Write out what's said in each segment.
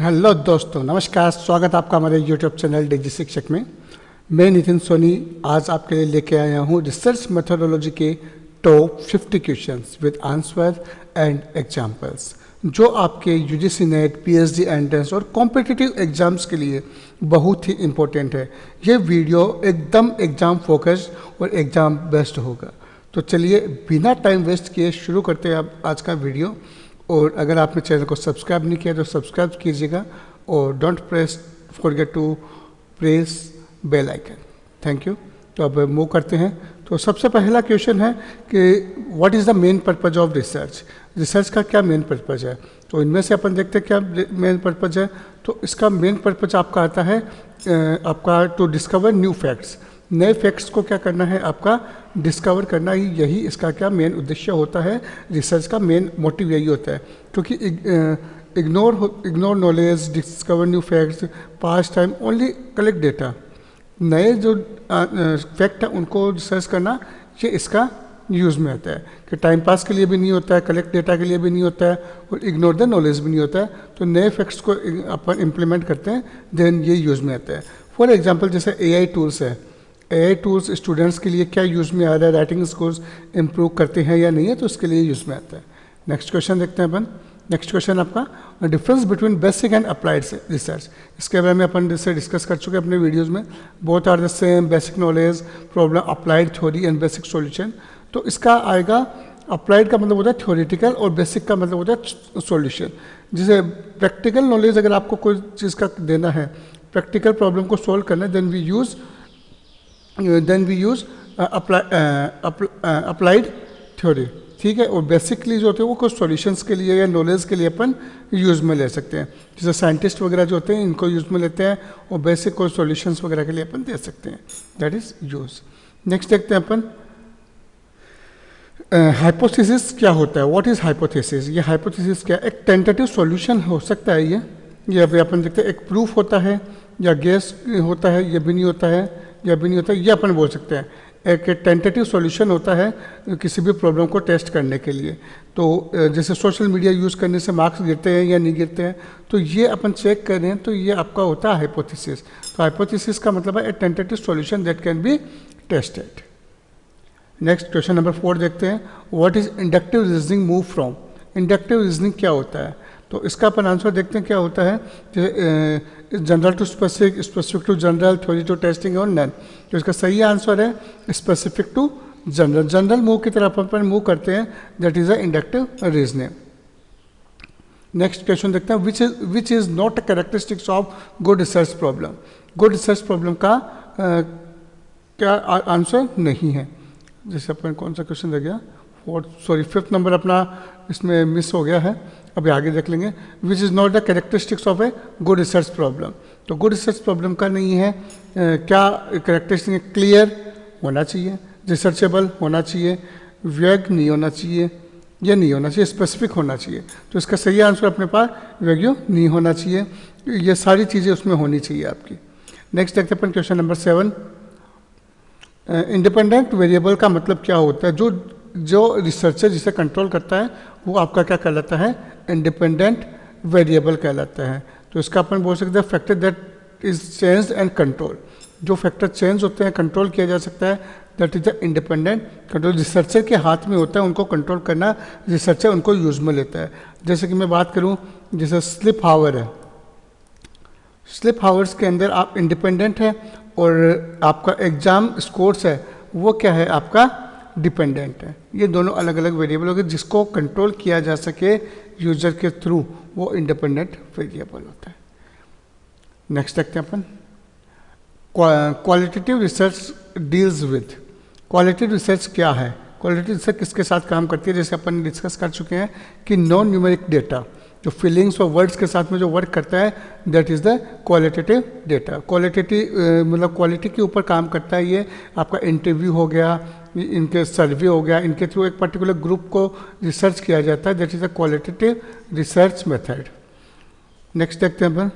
Hello दोस्तों, नमस्कार। स्वागत आपका हमारे यूट्यूब चैनल डिजी शिक्षक में। मैं नितिन सोनी आज आपके लिए लेके आया हूँ रिसर्च मेथोडोलॉजी के top 50 questions with answer and examples, जो आपके यूजीसी नेट, पीएचडी एंट्रेंस और कॉम्पिटिटिव एग्जाम्स के लिए बहुत ही इम्पोर्टेंट है। ये वीडियो एकदम एग्ज़ाम फोकस्ड और एग्ज़ाम बेस्ड होगा। तो चलिए बिना टाइम वेस्ट किए शुरू करते हैं अब आज का वीडियो। और अगर आपने चैनल को सब्सक्राइब नहीं किया तो सब्सक्राइब कीजिएगा और don't forget to press bell icon. Thank you. तो अब मूव करते हैं। तो सबसे पहला क्वेश्चन है कि what is the main purpose of research. Research का क्या मेन पर्पज है? तो इनमें से अपन देखते हैं क्या मेन पर्पज है। तो इसका मेन पर्पज आपका आता है आपका टू डिस्कवर न्यू फैक्ट्स। नए फैक्ट्स को क्या करना है, आपका डिस्कवर करना ही, यही इसका क्या मेन उद्देश्य होता है। रिसर्च का मेन मोटिव यही होता है, क्योंकि ignore knowledge, discover new facts, pass time, only collect data. नए जो फैक्ट है उनको रिसर्च करना, ये इसका यूज़ में आता है कि टाइम पास के लिए भी नहीं होता है, कलेक्ट डेटा के लिए भी नहीं होता है और इग्नोर द नॉलेज भी नहीं होता है। तो नए फैक्ट्स को अपन इम्प्लीमेंट करते हैं, देन ये यूज़ में आता है। फॉर एग्जांपल जैसे एआई टूल्स है। एआई टूल्स स्टूडेंट्स के लिए क्या यूज़ में आ रहा है, राइटिंग स्कोर्स इंप्रूव करते हैं या नहीं है, तो उसके लिए यूज़ में आता है। नेक्स्ट क्वेश्चन देखते हैं अपन। नेक्स्ट क्वेश्चन आपका difference between basic and applied research. इसके बारे में अपन इससे डिस्कस कर चुके हैं अपने वीडियोस में। Both are the same, basic knowledge, problem, applied theory and basic solution. तो इसका आएगा, अप्लाइड का मतलब होता है थ्योरेटिकल और बेसिक का मतलब होता है सॉल्यूशन। जैसे प्रैक्टिकल नॉलेज अगर आपको कोई चीज़ का देना है, प्रैक्टिकल प्रॉब्लम को सॉल्व करना है, then we use applied theory. ठीक है। और बेसिकली जो होते हैं वो कुछ सॉल्यूशंस के लिए या नॉलेज के लिए अपन यूज़ में ले सकते हैं। जैसे साइंटिस्ट वगैरह जो होते हैं इनको यूज़ में लेते हैं, और बेसिक कोई सॉल्यूशंस वगैरह के लिए अपन दे सकते हैं। That is use. नेक्स्ट देखते हैं अपन हाइपोथेसिस क्या होता है। What is hypothesis? ये हाइपोथेसिस क्या, एक टेंटेटिव सॉल्यूशन हो सकता है ये अभी अपन देखते हैं। एक प्रूफ होता है या गेस होता है, ये भी नहीं होता है, या भी नहीं होता है, ये अपन बोल सकते हैं। एक टेंटेटिव सॉल्यूशन होता है किसी भी प्रॉब्लम को टेस्ट करने के लिए। तो जैसे सोशल मीडिया यूज़ करने से मार्क्स गिरते हैं या नहीं गिरते हैं, तो ये अपन चेक कर रहे हैं, तो ये आपका होता है हाइपोथेसिस। तो हाइपोथेसिस का मतलब है a tentative solution that can be tested. Next question number 4 देखते हैं। What is inductive reasoning move from. Inductive reasoning क्या होता है? तो इसका अपन आंसर देखते हैं क्या होता है। General to specific, specific to general, theory to testing और नन। तो इसका सही आंसर है specific to general. General move की तरफ अपन मूव करते हैं, that is a inductive reasoning. Next question देखते हैं। Which is not a characteristics of good research problem. Good research problem का क्या आंसर नहीं है। जैसे अपन कौन सा क्वेश्चन रह गया, फिफ्थ नंबर अपना इसमें मिस हो गया है, अभी आगे देख लेंगे। Which is not the characteristics of a good research problem. तो गुड रिसर्च प्रॉब्लम का नहीं है। क्या कैरेक्टरिस्टिक? क्लियर होना चाहिए, रिसर्चेबल होना चाहिए, व्यग नहीं होना चाहिए, ये नहीं होना चाहिए, स्पेसिफिक होना चाहिए। तो इसका सही आंसर अपने पास व्यग्यू नहीं होना चाहिए। ये सारी चीज़ें उसमें होनी चाहिए आपकी। नेक्स्ट देखते हैं अपन क्वेश्चन नंबर 7। इंडिपेंडेंट वेरिएबल का मतलब क्या होता है? जो रिसर्चर जिसे कंट्रोल करता है वो आपका क्या कहलाता है? इंडिपेंडेंट वेरिएबल कहलाता है। तो इसका अपन बोल सकते हैं factor that is change and control. जो फैक्टर चेंज होते हैं, कंट्रोल किया जा सकता है, that is the independent control. Researcher के हाथ में होता है उनको कंट्रोल करना, रिसर्चर उनको यूज में लेता है। जैसे कि मैं बात करूं, जैसे स्लिप हावर है। स्लिप हावर्स के अंदर आप इंडिपेंडेंट है और आपका एग्जाम स्कोर्स है वो क्या है, आपका डिपेंडेंट है। ये दोनों अलग अलग वेरिएबल हो गए, जिसको कंट्रोल किया जा सके यूजर के थ्रू, वो इंडिपेंडेंट वेरिएबल होता है। नेक्स्ट देखते हैं अपन qualitative research deals with. Qualitative research क्या है? क्वालिटेटिव रिसर्च किसके साथ काम करती है? जैसे अपन डिस्कस कर चुके हैं कि नॉन न्यूमेरिक डेटा, जो फीलिंग्स और वर्ड्स के साथ में जो वर्क करता है, that is the qualitative data. Qualitative मतलब क्वालिटी के ऊपर काम करता है। ये आपका इंटरव्यू हो गया, इनके सर्वे हो गया, इनके थ्रू एक पर्टिकुलर ग्रुप को रिसर्च किया जाता है, that is the qualitative research method. Next देखते हैं अपन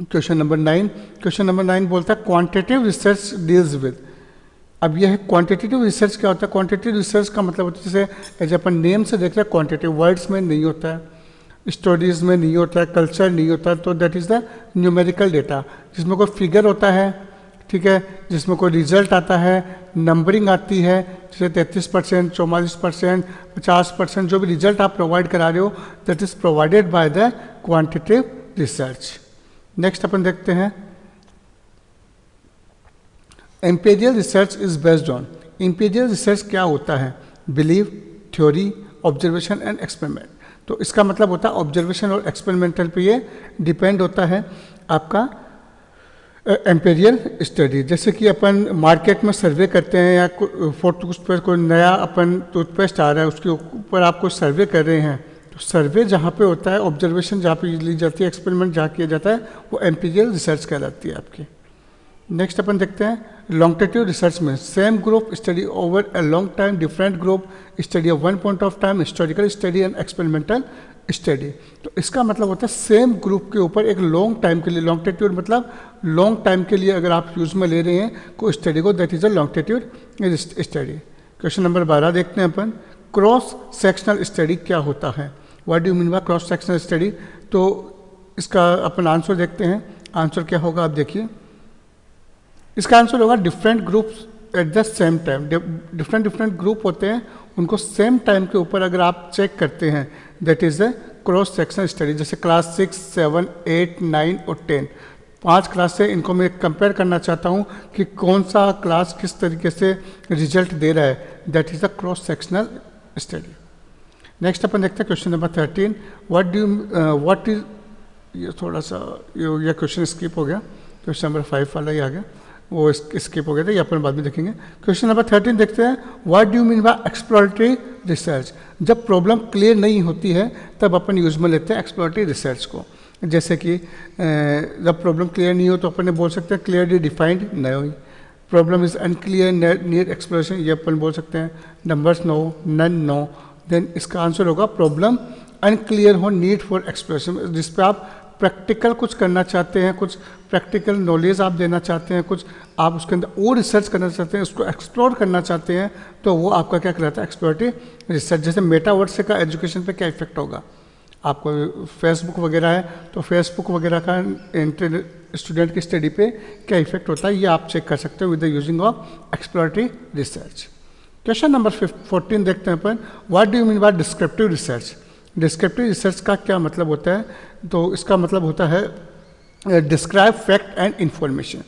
क्वेश्चन नंबर 9। क्वेश्चन नंबर 9 बोलता है क्वांटिटेटिव रिसर्च डील्स विद। अब यह है क्वांटिटेटिव रिसर्च क्या होता है? क्वांटिटेटिव रिसर्च का मतलब होता है, जैसे एज अपन नेम से देख रहे हैं, क्वांटिटेटिव वर्ड्स में नहीं होता है, स्टोरीज में नहीं होता है, कल्चर नहीं होता है, तो that is the numerical data, जिसमें कोई फिगर होता है, ठीक है, जिसमें कोई रिजल्ट आता है, नंबरिंग आती है, जैसे 33%, 44%, 50%, जो भी रिजल्ट आप प्रोवाइड करा रहे हो that is provided by the quantitative research. Next अपन देखते हैं empirical research is based on. Empirical research क्या होता है? Believe, theory, observation and experiment. तो इसका मतलब होता है ऑब्जर्वेशन और एक्सपेरिमेंटल पे ये डिपेंड होता है आपका एम्पेरियल स्टडी। जैसे कि अपन मार्केट में सर्वे करते हैं या टूथपेस्ट कोई नया अपन टूथपेस्ट आ रहा है उसके ऊपर आपको सर्वे कर रहे हैं, तो सर्वे जहाँ पे होता है, ऑब्जर्वेशन जहाँ पे ली जाती है, एक्सपेरिमेंट जहाँ किया जाता है, वो एम्पेरियल रिसर्च कहलाती है आपकी। नेक्स्ट अपन देखते हैं लॉन्गिट्यूड रिसर्च में same group study over a long time, different group study of one point of time, historical study and experimental study. तो इसका मतलब होता है सेम ग्रुप के ऊपर एक लॉन्ग टाइम के लिए, लॉन्गिट्यूड मतलब लॉन्ग टाइम के लिए अगर आप यूज में ले रहे हैं कोई स्टडी को, that is a longitude study. Question number 12 देखते हैं अपन, क्रॉस सेक्शनल स्टडी क्या होता है? What do you mean by cross sectional study? तो इसका अपन आंसर देखते हैं। आंसर क्या होगा आप देखिए, इसका आंसर होगा different groups at the same time. Different group होते हैं, उनको सेम टाइम के ऊपर अगर आप चेक करते हैं that is a cross sectional study. जैसे क्लास 6, 7, 8, 9 और 10, 5 क्लास से इनको मैं कंपेयर करना चाहता हूँ कि कौन सा क्लास किस तरीके से रिजल्ट दे रहा है, that is a cross sectional study. Next अपन देखते हैं क्वेश्चन नंबर 13, व्हाट इज, ये थोड़ा सा ये क्वेश्चन स्किप हो गया, क्वेश्चन नंबर 5 वाला ही आ गया, वो स्किप हो गया था, ये अपन बाद में देखेंगे। क्वेश्चन नंबर 13 देखते हैं, what do you mean bye exploratory research? जब प्रॉब्लम क्लियर नहीं होती है तब अपन यूज में लेते हैं एक्सप्लोरेटरी रिसर्च को। जैसे कि जब प्रॉब्लम क्लियर नहीं हो तो अपन बोल सकते हैं क्लियरली डिफाइंड नहीं, problem is unclear need exploration, ये अपन बोल सकते हैं। Numbers no, none no, then इसका आंसर होगा प्रॉब्लम अनक्लियर हो, नीड फॉर एक्सप्लोरेशन, जिस पे आप प्रैक्टिकल कुछ करना चाहते हैं, कुछ प्रैक्टिकल नॉलेज आप देना चाहते हैं, कुछ आप उसके अंदर और रिसर्च करना चाहते हैं, उसको एक्सप्लोर करना चाहते हैं, तो वो आपका क्या कहलाता है? Exploratory research. जैसे मेटावर्स का एजुकेशन पे क्या इफेक्ट होगा, आपको फेसबुक वगैरह है तो फेसबुक वगैरह का स्टूडेंट की स्टडी पे क्या इफेक्ट होता है, ये आप चेक कर सकते हो with the using of exploratory research. Question number 14 देखते हैं अपन, what do you mean by descriptive research? Descriptive research का क्या मतलब होता है? तो इसका मतलब होता है describe fact and information.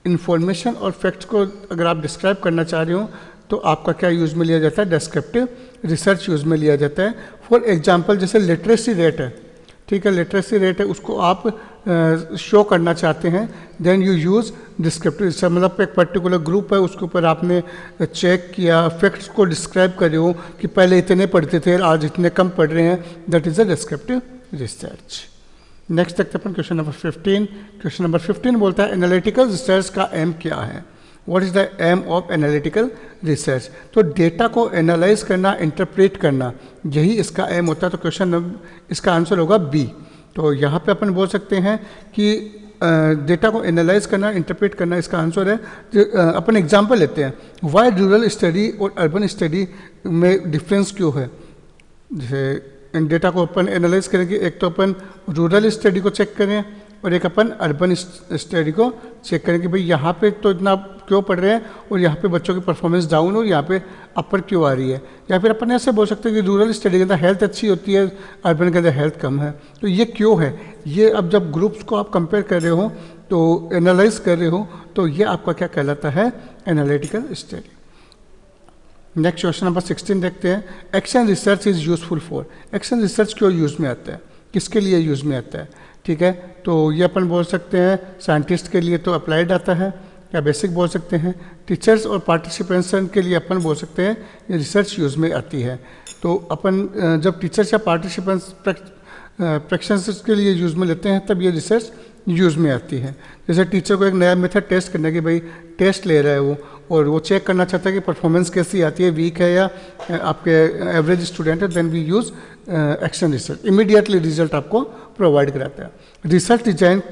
Information और फैक्ट्स को अगर आप डिस्क्राइब करना चाह रहे हो तो आपका क्या यूज़ में लिया जाता है? डिस्क्रिप्टिव रिसर्च यूज़ में लिया जाता है। फॉर एग्जांपल जैसे लिटरेसी रेट है, ठीक है, लिटरेसी रेट है, उसको आप शो करना चाहते हैं, then you use descriptive research. मतलब एक पर्टिकुलर ग्रुप है, उसके ऊपर आपने चेक किया, फैक्ट्स को डिस्क्राइब कर रहे हो कि पहले इतने पढ़ते थे आज इतने कम पढ़ रहे हैं, that is a descriptive research. Next देखते हैं अपन क्वेश्चन नंबर 15। क्वेश्चन नंबर 15 बोलता है एनालिटिकल रिसर्च का एम क्या है? What is the aim of analytical research? तो डेटा को एनालाइज करना, इंटरप्रेट करना, यही इसका एम होता है। तो क्वेश्चन इसका आंसर होगा बी। तो यहाँ पे अपन बोल सकते हैं कि डेटा को एनालाइज करना, इंटरप्रेट करना इसका आंसर है। अपन एग्जांपल लेते हैं, वाई रूरल स्टडी और अर्बन स्टडी में डिफरेंस क्यों है? जैसे इन डेटा को अपन एनालाइज करेंगे, एक तो अपन रूरल स्टडी को चेक करें और एक अपन अर्बन स्टडी को चेक करें कि भाई यहाँ पे तो इतना क्यों पढ़ रहे हैं और यहाँ पे बच्चों की परफॉर्मेंस डाउन और यहाँ पे अपर क्यों आ रही है। या फिर अपन ऐसे बोल सकते हैं कि रूरल स्टडी के अंदर हेल्थ अच्छी होती है, अर्बन के अंदर हेल्थ कम है, तो ये क्यों है? ये अब जब ग्रुप्स को आप कंपेयर कर रहे हो तो एनालाइज कर रहे हो, तो ये आपका क्या कहलाता है? Analytical study. Next question number 16 देखते हैं, action research is useful for. Action research क्यों यूज में आता है, किसके लिए यूज में आता है? ठीक है, तो ये अपन बोल सकते हैं साइंटिस्ट के लिए तो अप्लाइड आता है, या बेसिक बोल सकते हैं। टीचर्स और पार्टिसिपेंट्स के लिए अपन बोल सकते हैं ये रिसर्च यूज में आती है। तो अपन जब टीचर्स या पार्टिसिपेंट्स प्रैक्टिशनर्स के लिए यूज में लेते हैं तब ये रिसर्च यूज में आती है। जैसे टीचर को एक नया मेथड टेस्ट करने की, भाई टेस्ट ले रहा है वो और वो चेक करना चाहता है कि परफॉर्मेंस कैसी आती है, वीक है या आपके एवरेज स्टूडेंट है, then we use action research, immediately result आपको प्रोवाइड कराता है। रिसर्च डिजाइन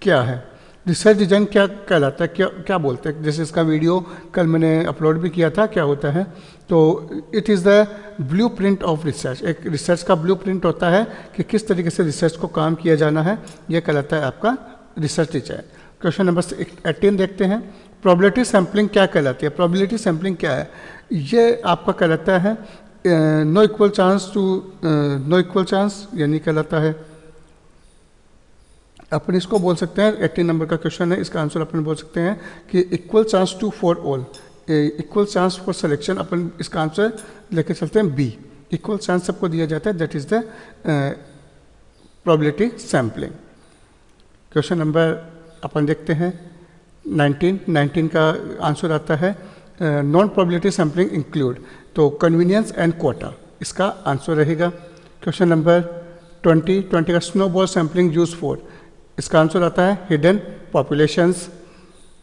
क्या है? रिसर्च डिज़ाइन क्या कहलाता है, क्या क्या बोलते हैं? जैसे इसका वीडियो कल मैंने अपलोड भी किया था, क्या होता है, तो it is the blueprint of research. एक रिसर्च का ब्लूप्रिंट होता है कि किस तरीके से रिसर्च को काम किया जाना है, यह कहलाता है आपका रिसर्च डिज़ाइन। क्वेश्चन नंबर 18 देखते हैं, प्रोबेबिलिटी सैम्पलिंग क्या कहलाती है? प्रोबेबिलिटी सैम्पलिंग क्या है? ये आपका कहलाता है no equal chance to no equal chance, यानी कहलाता है, अपन इसको बोल सकते हैं, 18 नंबर का क्वेश्चन है, इसका आंसर अपन बोल सकते हैं कि equal chance to for all, equal chance for selection, अपन इसका आंसर लेके चलते हैं बी, इक्वल चांस सबको दिया जाता है, that is the probability sampling. Question number अपन देखते हैं 19 का आंसर आता है नॉन प्रोबेबिलिटी सैम्पलिंग इंक्लूड, तो कन्वीनियंस एंड क्वाटा इसका आंसर रहेगा। क्वेश्चन नंबर 20 का स्नोबॉल सैम्पलिंग यूज फॉर, इसका आंसर आता है hidden populations.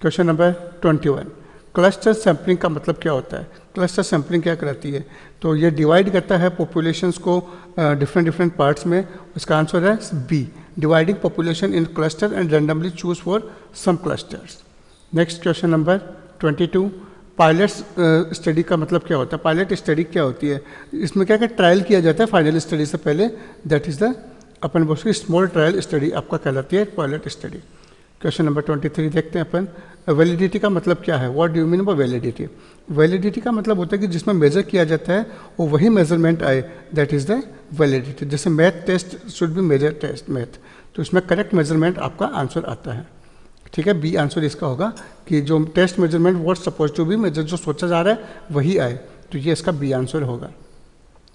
Question number 21, cluster sampling का मतलब क्या होता है? क्लस्टर सैम्पलिंग क्या कराती है? तो ये डिवाइड करता है पॉपुलेशंस को डिफरेंट पार्ट्स में, इसका आंसर है B, dividing population in cluster and randomly choose for some clusters. Next question number 22, pilot study का मतलब क्या होता है? पायलट स्टडी क्या होती है? इसमें क्या ट्रायल किया जाता है फाइनल स्टडी से पहले, दैट इज द अपन बोलते हैं स्मॉल ट्रायल स्टडी आपका कहलाती है पायलट स्टडी। क्वेश्चन नंबर 23 देखते हैं अपन, वैलिडिटी का मतलब क्या है? What do you mean bye validity? Validity का मतलब होता है कि जिसमें मेजर किया जाता है वो वही मेजरमेंट आए, दैट इज द वैलिडिटी। जैसे math test should be measure test math, तो इसमें करेक्ट मेजरमेंट आपका आंसर आता है, ठीक है, बी आंसर इसका होगा कि जो test measurement what suppose to be measure, जो सोचा जा रहा है वही आए, तो ये इसका बी आंसर होगा।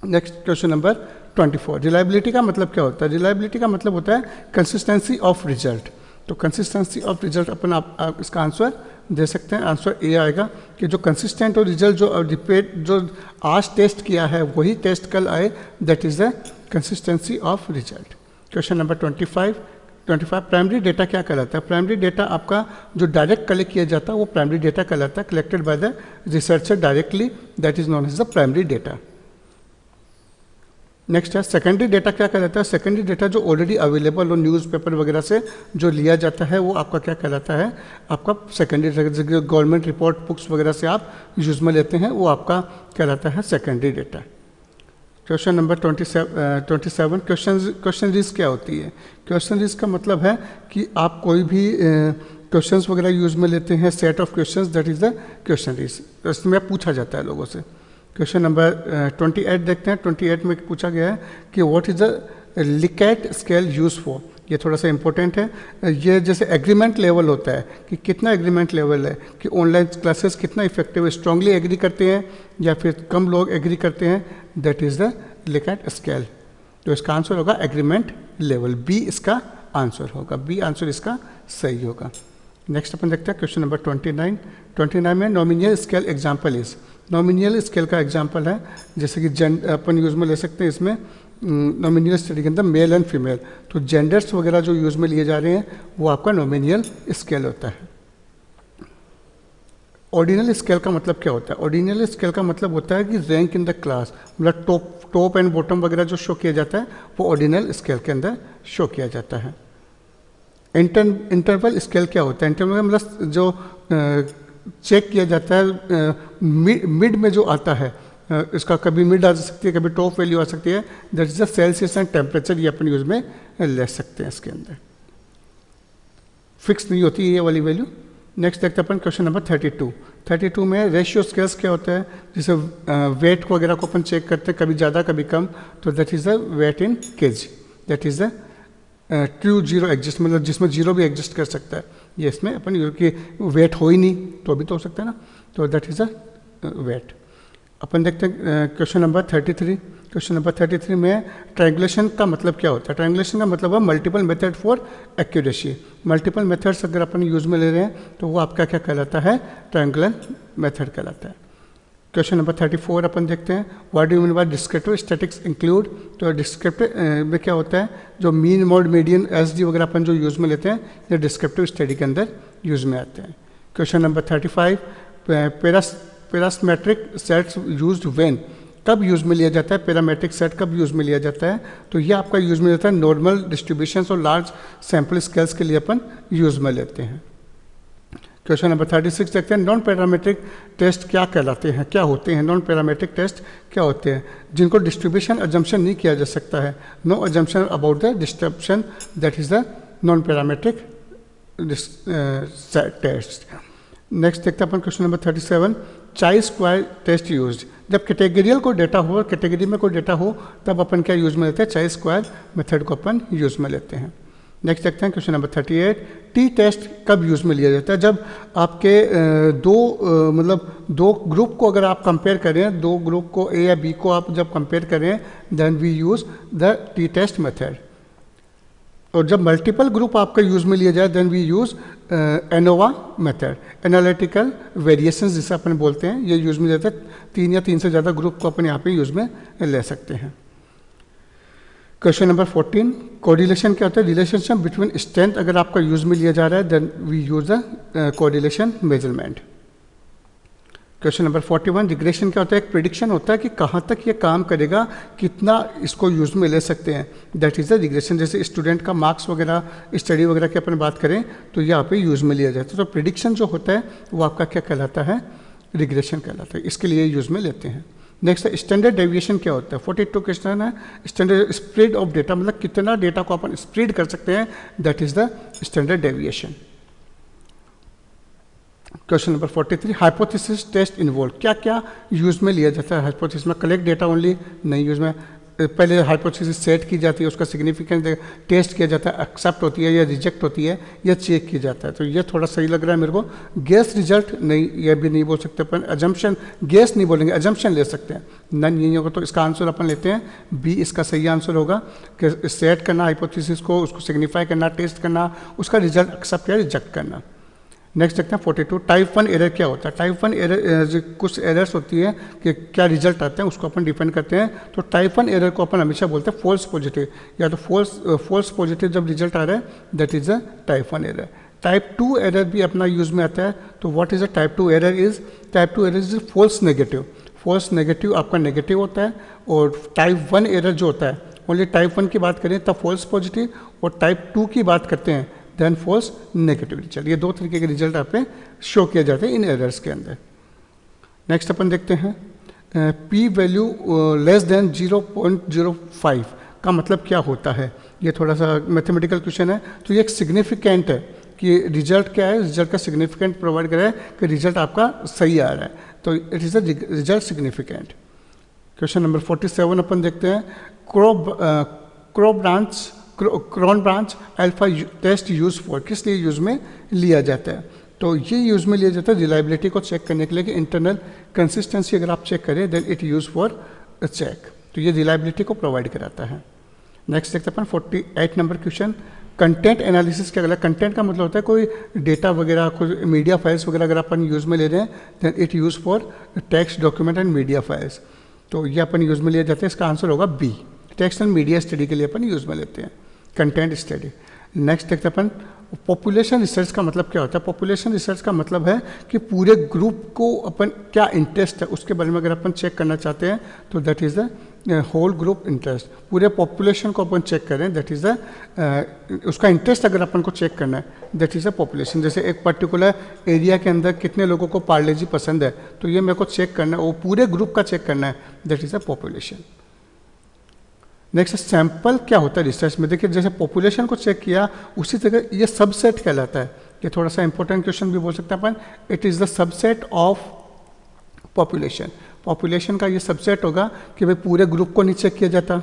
नेक्स्ट क्वेश्चन नंबर 24, रिलायबिलिटी का मतलब क्या होता है? रिलायबिलिटी का मतलब होता है कंसिस्टेंसी ऑफ रिजल्ट, तो कंसिस्टेंसी ऑफ रिजल्ट अपन आप इसका आंसर दे सकते हैं, आंसर ए आएगा कि जो कंसिस्टेंट और रिजल्ट जो रिपीट जो आज टेस्ट किया है वही टेस्ट कल आए, that is the consistency of result. Question number 25 primary data क्या कहलाता है? प्राइमरी डेटा आपका जो डायरेक्ट कलेक्ट किया जाता है वो प्राइमरी डेटा कहलाता है, collected by the researcher directly, that is known as the primary data. Next है सेकेंडरी डेटा क्या कहलाता है? सेकेंडरी डेटा जो ऑलरेडी अवेलेबल हो न्यूज़पेपर वगैरह से जो लिया जाता है वो आपका क्या कहलाता है? आपका सेकेंडरी, गवर्नमेंट रिपोर्ट बुक्स वगैरह से आप यूज में लेते हैं वो आपका कहलाता है secondary data. Question number 27 questionnaires क्या होती है? क्वेश्चनरीज का मतलब है कि आप कोई भी क्वेश्चंस वगैरह यूज में लेते हैं, set of questions, that is the questionnaires, इसमें पूछा जाता है लोगों से। क्वेश्चन नंबर 28 देखते हैं, 28 में पूछा गया है कि what is the Likert scale use for, ये थोड़ा सा इंपॉर्टेंट है। ये जैसे एग्रीमेंट लेवल होता है कि कितना एग्रीमेंट लेवल है, कि ऑनलाइन क्लासेस कितना इफेक्टिव है, स्ट्रांगली एग्री करते हैं या फिर कम लोग एग्री करते हैं, that is the Likert scale, तो इसका आंसर होगा एग्रीमेंट लेवल, बी इसका आंसर होगा, बी आंसर इसका सही होगा। नेक्स्ट अपन देखते हैं क्वेश्चन नंबर 29 में नॉमिनियल स्केल एग्जाम्पल इज, नॉमिनियल स्केल का एग्जाम्पल है जैसे कि अपन यूज में ले सकते हैं इसमें नॉमिनियल स्टडी के अंदर मेल एंड फीमेल, तो जेंडर्स वगैरह जो यूज में लिए जा रहे हैं वो आपका नॉमिनियल स्केल होता है। ऑर्डिनल स्केल का मतलब क्या होता है? ऑर्डिनल स्केल का मतलब होता है कि रैंक इन द क्लास, मतलब टॉप एंड बॉटम वगैरह जो शो किया जाता है वो ऑर्डिनल स्केल के अंदर शो किया जाता है। इंटरवल स्केल क्या होता है? इंटरवल मतलब जो चेक किया जाता है मिड में जो आता है, इसका कभी मिड आ सकती है, कभी टॉप वैल्यू आ सकती है, that is the Celsius and temperature, ये अपन यूज में ले सकते हैं, इसके अंदर फिक्स नहीं होती ये वाली वैल्यू। नेक्स्ट देखते हैं अपन क्वेश्चन नंबर 32 में रेशियो स्केल्स क्या होता है? जैसे वेट को वगैरह को अपन चेक करते हैं, कभी ज़्यादा कभी कम, तो that is the weight in kg, that is the true zero exist, मतलब जिसमें जीरो भी एग्जिस्ट कर सकता है, ये इसमें अपन कि वेट हो ही नहीं तो भी तो हो सकता है ना, तो दैट इज द वेट। अपन देखते हैं क्वेश्चन नंबर 33, क्वेश्चन नंबर 33 में ट्रायंगुलेशन का मतलब क्या होता है? ट्रायंगुलेशन का मतलब है multiple method for accuracy, multiple methods अगर अपन यूज में ले रहे हैं तो वो आपका क्या कहलाता है? ट्रायंगुलर मेथड कहलाता है। क्वेश्चन नंबर 34 अपन देखते हैं, what do you mean by descriptive statistics include, तो डिस्क्रिप्टिव में क्या होता है? जो मीन मोड मीडियन एसडी वगैरह अपन जो यूज में लेते हैं ये डिस्क्रिप्टिव स्टडी के अंदर यूज में आते हैं। Question number 35 parametric sets used when, कब यूज़ में लिया जाता है, पैरामीट्रिक सेट कब यूज़ में लिया जाता है, तो ये आपका यूज़ में जाता है नॉर्मल डिस्ट्रीब्यूशन और लार्ज सैम्पल स्केल्स के लिए अपन यूज़ में लेते हैं। क्वेश्चन नंबर 36 देखते हैं, नॉन पैरामीट्रिक टेस्ट क्या कहलाते हैं, क्या होते हैं नॉन पैरामीट्रिक टेस्ट क्या होते हैं, जिनको डिस्ट्रीब्यूशन अजम्पशन नहीं किया जा सकता है, no assumption about the distribution, that is the non parametric test. Next देखते हैं अपन क्वेश्चन नंबर 37, चाई स्क्वायर टेस्ट यूज, जब कैटेगरियल को डेटा हो, कैटेगरी में कोई डेटा हो, तब अपन क्या यूज में लेते हैं, चाई स्क्वायर मेथड को अपन यूज में लेते हैं। नेक्स्ट देखते हैं क्वेश्चन नंबर 38, टी टेस्ट कब यूज़ में लिया जाता है, जब आपके दो ग्रुप को अगर आप कंपेयर करें, दो ग्रुप को ए या बी को आप जब कंपेयर करें, then we use the t test method. और जब मल्टीपल ग्रुप आपका यूज़ में लिया जाए, then we use ANOVA method, analytical variations जिसे अपन बोलते हैं, ये यूज़ में जाता है, 3 या 3 से ज़्यादा ग्रुप को अपन यहाँ पे यूज़ में ले सकते हैं। क्वेश्चन नंबर 14, कोरिलेशन क्या होता है, रिलेशनशिप बिटवीन स्ट्रेंथ अगर आपका यूज में लिया जा रहा है, then we use the correlation measurement. Question number 41, regression क्या होता है, एक प्रिडिक्शन होता है कि कहाँ तक ये काम करेगा, कितना इसको यूज में ले सकते हैं, दैट इज द रिग्रेशन। जैसे स्टूडेंट का मार्क्स वगैरह, स्टडी वगैरह की अपन बात करें तो यहाँ पे यूज में लिया जाता है। तो प्रिडिक्शन जो होता है वो आपका क्या कहलाता है, रिग्रेशन कहलाता है, इसके लिए यूज में लेते हैं। नेक्स्ट है स्टैंडर्ड डेविएशन क्या होता है, 42 क्वेश्चन है, स्टैंडर्ड स्प्रेड ऑफ डेटा, मतलब कितना डेटा को अपन स्प्रेड कर सकते हैं, that is the standard deviation. Question number 43, hypothesis test involve, क्या क्या यूज में लिया जाता है हाइपोथेसिस में, कलेक्ट डेटा ओनली नहीं यूज में, पहले हाइपोथेसिस सेट की जाती है, उसका सिग्निफिकेंस टेस्ट किया जाता है, एक्सेप्ट होती है या रिजेक्ट होती है या चेक किया जाता है। तो ये थोड़ा सही लग रहा है मेरे को। गेस रिजल्ट नहीं, ये भी नहीं बोल सकते अपन, अजम्पशन, गेस नहीं बोलेंगे, अजम्पशन ले सकते हैं, नन नहीं होगा, तो इसका आंसर अपन लेते हैं बी, इसका सही आंसर होगा कि सेट करना हाइपोथेसिस को, उसको सिग्निफाई करना, टेस्ट करना, उसका रिजल्ट एक्सेप्ट या रिजेक्ट करना। नेक्स्ट देखते हैं 42, टाइप 1 एरर क्या होता है, टाइप 1 एरर कुछ एरर्स होती है कि क्या रिजल्ट आते हैं, उसको अपन डिफाइन करते हैं। तो टाइप 1 एरर को अपन हमेशा बोलते हैं फॉल्स पॉजिटिव, या तो फॉल्स पॉजिटिव जब रिजल्ट आ रहा है, that is a type 1 error. Type 2 error भी अपना यूज में आता है। तो what is a type 2 error is, type 2 error is false negative, false negative आपका नेगेटिव होता है। और टाइप 1 एरर जो होता है, ओनली टाइप 1 की बात करें तब फॉल्स पॉजिटिव, और टाइप 2 की बात करते हैं देन फॉल्स नेगेटिव रिजल्ट। ये दो तरीके के रिजल्ट आप पे शो किए जाते हैं इन एरर्स के अंदर। नेक्स्ट अपन देखते हैं पी वैल्यू लेस देन 0.05 का मतलब क्या होता है। ये थोड़ा सा मैथमेटिकल क्वेश्चन है, तो ये एक सिग्निफिकेंट है कि रिजल्ट क्या है, रिजल्ट का सिग्निफिकेंट प्रोवाइड कर रहा है कि रिजल्ट आपका सही आ रहा है, तो it is a result significant. Question number 47 अपन देखते हैं, Cronbach alpha test use for, किस लिए यूज में लिया जाता है। तो ये यूज में लिया जाता है रिलायबिलिटी को चेक करने के लिए कि इंटरनल कंसिस्टेंसी अगर आप चेक करें then it use for check, तो ये रिलायबिलिटी को प्रोवाइड कराता है। नेक्स्ट देखते हैं अपन 48 नंबर क्वेश्चन, कंटेंट एनालिसिस क्या कहता है। कंटेंट का मतलब होता है कोई डेटा वगैरह, कोई मीडिया फाइल्स वगैरह अगर अपन यूज में ले रहे हैं then it use for text document and media files, तो ये अपन यूज में लिया जाता है, इसका आंसर होगा B, text and media study के लिए अपन यूज में लेते हैं, कंटेंट स्टडी। नेक्स्ट देखते हैं अपन पॉपुलेशन रिसर्च का मतलब क्या होता है। पॉपुलेशन रिसर्च का मतलब है कि पूरे ग्रुप को अपन क्या इंटरेस्ट है उसके बारे में अगर अपन चेक करना चाहते हैं तो that is the whole group interest, पूरे पॉपुलेशन को अपन चेक करें दैट इज़ द उसका इंटरेस्ट अगर अपन को चेक करना है दैट इज़ द पॉपुलेशन। जैसे एक पर्टिकुलर एरिया के अंदर कितने लोगों को पार्ले जी पसंद है, तो ये मेरे को चेक करना है, वो पूरे ग्रुप का चेक करना है, that is the population. Next sample क्या होता है रिसर्च में। देखिए जैसे पॉपुलेशन को चेक किया उसी तरह ये सबसेट कहलाता है, ये थोड़ा सा इंपॉर्टेंट क्वेश्चन भी बोल सकते हैं अपन, it is the subset of population. Population का ये सबसेट होगा कि भाई पूरे ग्रुप को नहीं चेक किया जाता,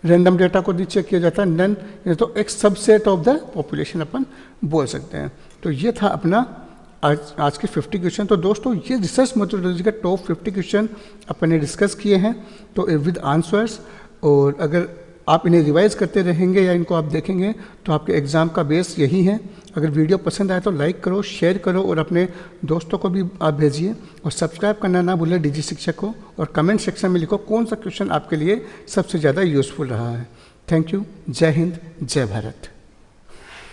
रैंडम डेटा को नहीं चेक किया जाता, नन, ये तो एक सबसेट ऑफ द पॉपुलेशन अपन बोल सकते हैं। तो ये था अपना आज के 50 क्वेश्चन। तो दोस्तों ये रिसर्च मेथोडोलॉजी का टॉप 50 क्वेश्चन अपन ने डिस्कस किए हैं तो विद आंसर्स, और अगर आप इन्हें रिवाइज करते रहेंगे या इनको आप देखेंगे तो आपके एग्ज़ाम का बेस यही है। अगर वीडियो पसंद आए तो लाइक करो, शेयर करो और अपने दोस्तों को भी आप भेजिए, और सब्सक्राइब करना ना भूलें डिजी शिक्षक को, और कमेंट सेक्शन में लिखो कौन सा क्वेश्चन आपके लिए सबसे ज़्यादा यूज़फुल रहा है। Thank you. जय हिंद, जय भारत।